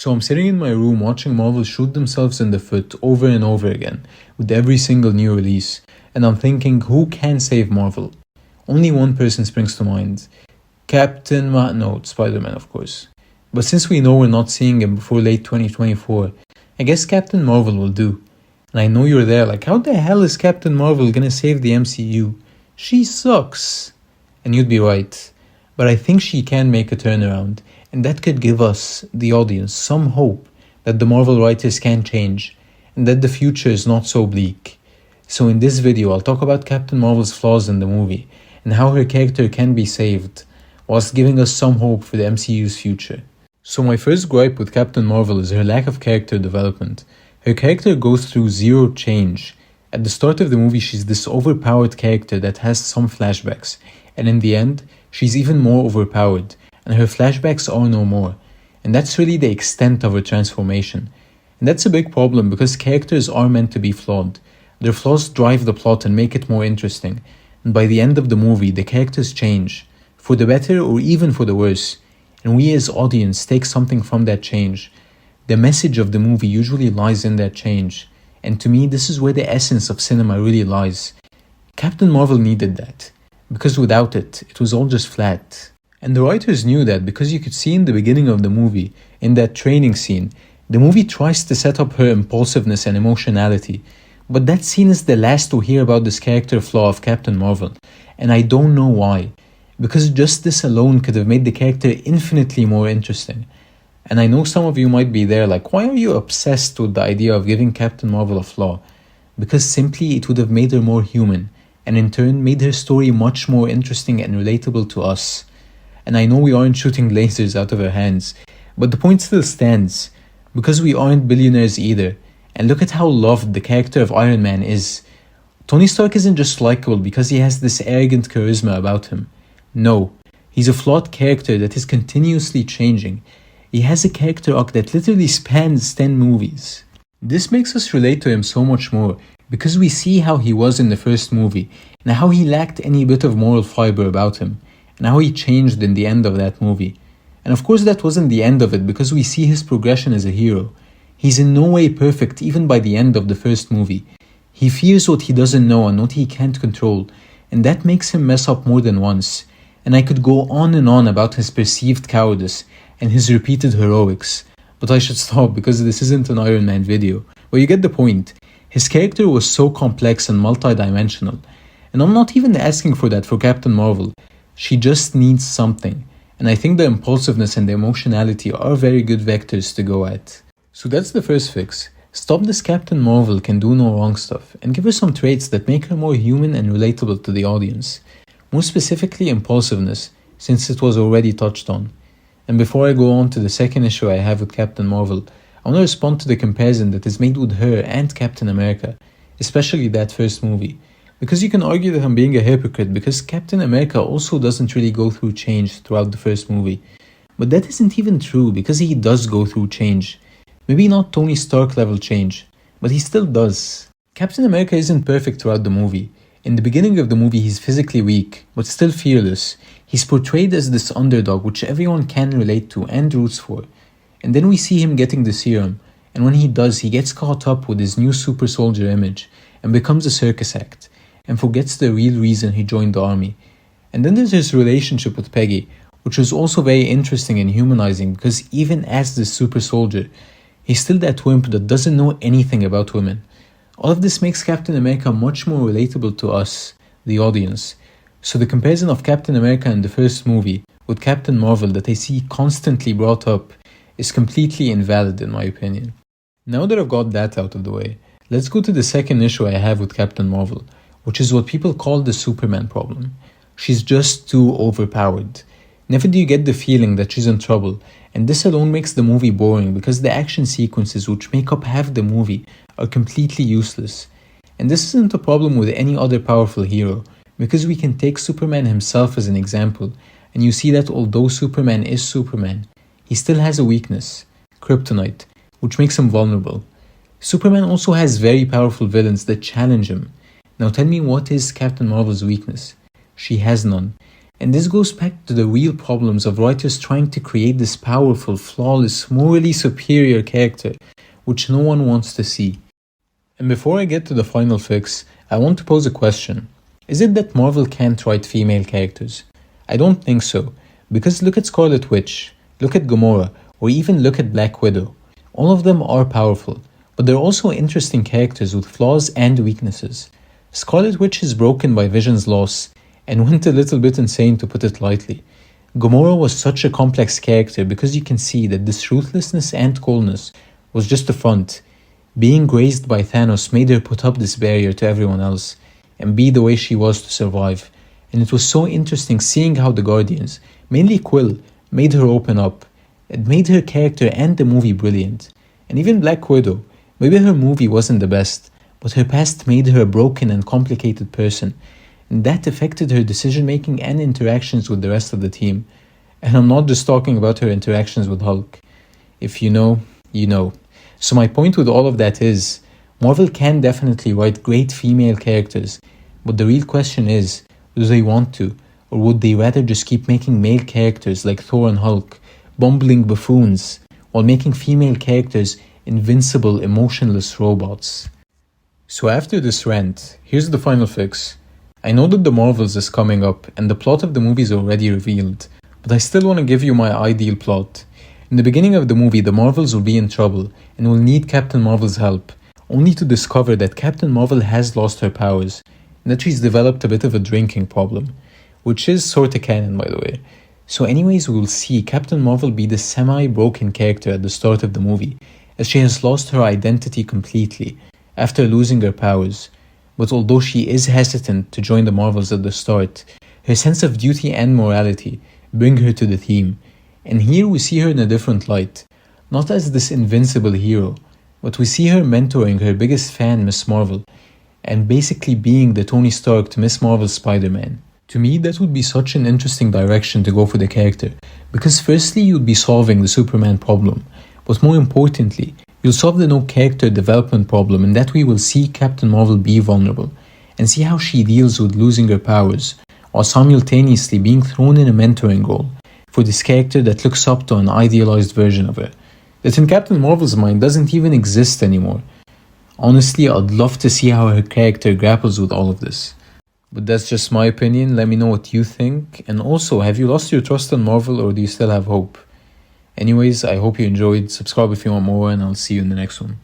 So I'm sitting in my room watching Marvel shoot themselves in the foot over and over again with every single new release, and I'm thinking, who can save Marvel? Only one person springs to mind. No, it's Spiderman, of course. But since we know we're not seeing him before late 2024, I guess Captain Marvel will do. And I know you're there like, how the hell is Captain Marvel gonna save the MCU? She sucks. And you'd be right. But I think she can make a turnaround, and that could give us, the audience, some hope that the Marvel writers can change, and that the future is not so bleak. So in this video, I'll talk about Captain Marvel's flaws in the movie, and how her character can be saved, whilst giving us some hope for the MCU's future. So my first gripe with Captain Marvel is her lack of character development. Her character goes through zero change. At the start of the movie, she's this overpowered character that has some flashbacks, and in the end, she's even more overpowered, and her flashbacks are no more. And that's really the extent of her transformation. And that's a big problem because characters are meant to be flawed. Their flaws drive the plot and make it more interesting. And by the end of the movie, the characters change, for the better or even for the worse. And we as audience take something from that change. The message of the movie usually lies in that change. And to me, this is where the essence of cinema really lies. Captain Marvel needed that, because without it, it was all just flat. And the writers knew that because you could see in the beginning of the movie, in that training scene, the movie tries to set up her impulsiveness and emotionality. But that scene is the last to hear about this character flaw of Captain Marvel. And I don't know why. Because just this alone could have made the character infinitely more interesting. And I know some of you might be there like, why are you obsessed with the idea of giving Captain Marvel a flaw? Because simply it would have made her more human, and in turn made her story much more interesting and relatable to us. And I know we aren't shooting lasers out of her hands, but the point still stands, because we aren't billionaires either. And look at how loved the character of Iron Man is. Tony Stark isn't just likable because he has this arrogant charisma about him. No, he's a flawed character that is continuously changing. He has a character arc that literally spans 10 movies. This makes us relate to him so much more, because we see how he was in the first movie, and how he lacked any bit of moral fiber about him, and how he changed in the end of that movie. And of course that wasn't the end of it, because we see his progression as a hero. He's in no way perfect even by the end of the first movie. He fears what he doesn't know and what he can't control, and that makes him mess up more than once. And I could go on and on about his perceived cowardice and his repeated heroics, but I should stop because this isn't an Iron Man video. But you get the point. His character was so complex and multi-dimensional, and I'm not even asking for that for Captain Marvel. She just needs something, and I think the impulsiveness and the emotionality are very good vectors to go at. So that's the first fix. Stop this Captain Marvel can do no wrong stuff, and give her some traits that make her more human and relatable to the audience. More specifically impulsiveness, since it was already touched on. And before I go on to the second issue I have with Captain Marvel, I want to respond to the comparison that is made with her and Captain America, especially that first movie. Because you can argue that I'm being a hypocrite because Captain America also doesn't really go through change throughout the first movie. But that isn't even true because he does go through change. Maybe not Tony Stark level change, but he still does. Captain America isn't perfect throughout the movie. In the beginning of the movie he's physically weak, but still fearless. He's portrayed as this underdog which everyone can relate to and roots for. And then we see him getting the serum, and when he does, he gets caught up with his new super soldier image and becomes a circus act, and forgets the real reason he joined the army. And then there's his relationship with Peggy, which was also very interesting and humanizing because even as this super soldier, he's still that wimp that doesn't know anything about women. All of this makes Captain America much more relatable to us, the audience. So the comparison of Captain America in the first movie with Captain Marvel that I see constantly brought up is completely invalid in my opinion. Now that I've got that out of the way, let's go to the second issue I have with Captain Marvel, which is what people call the Superman problem. She's just too overpowered. Never do you get the feeling that she's in trouble, and this alone makes the movie boring because the action sequences which make up half the movie are completely useless. And this isn't a problem with any other powerful hero, because we can take Superman himself as an example, and you see that although Superman is Superman, he still has a weakness, kryptonite, which makes him vulnerable. Superman also has very powerful villains that challenge him. Now tell me, what is Captain Marvel's weakness? She has none. And this goes back to the real problems of writers trying to create this powerful, flawless, morally superior character, which no one wants to see. And before I get to the final fix, I want to pose a question. Is it that Marvel can't write female characters? I don't think so, because look at Scarlet Witch, look at Gamora, or even look at Black Widow. All of them are powerful, but they're also interesting characters with flaws and weaknesses. Scarlet Witch is broken by Vision's loss, and went a little bit insane to put it lightly. Gamora was such a complex character because you can see that this ruthlessness and coldness was just a front. Being grazed by Thanos made her put up this barrier to everyone else, and be the way she was to survive. And it was so interesting seeing how the Guardians, mainly Quill, made her open up. It made her character and the movie brilliant. And even Black Widow, maybe her movie wasn't the best, but her past made her a broken and complicated person, and that affected her decision making and interactions with the rest of the team. And I'm not just talking about her interactions with Hulk. If you know, you know. So my point with all of that is, Marvel can definitely write great female characters, but the real question is, do they want to? Or would they rather just keep making male characters like Thor and Hulk, bumbling buffoons, while making female characters invincible, emotionless robots? So after this rant, here's the final fix. I know that the Marvels is coming up and the plot of the movie is already revealed, but I still want to give you my ideal plot. In the beginning of the movie, the Marvels will be in trouble and will need Captain Marvel's help, only to discover that Captain Marvel has lost her powers, and that she's developed a bit of a drinking problem, which is sorta canon by the way. So anyways, we will see Captain Marvel be the semi-broken character at the start of the movie, as she has lost her identity completely after losing her powers. But although she is hesitant to join the Marvels at the start, her sense of duty and morality bring her to the team. And here we see her in a different light, not as this invincible hero, but we see her mentoring her biggest fan, Miss Marvel, and basically being the Tony Stark to Miss Marvel's Spider-Man. To me, that would be such an interesting direction to go for the character, because firstly you'd be solving the Superman problem, but more importantly, you'll solve the no character development problem, in that we will see Captain Marvel be vulnerable, and see how she deals with losing her powers, while simultaneously being thrown in a mentoring role for this character that looks up to an idealized version of her, that in Captain Marvel's mind doesn't even exist anymore. Honestly, I'd love to see how her character grapples with all of this. But that's just my opinion, let me know what you think, and also, have you lost your trust in Marvel or do you still have hope? Anyways, I hope you enjoyed, subscribe if you want more, and I'll see you in the next one.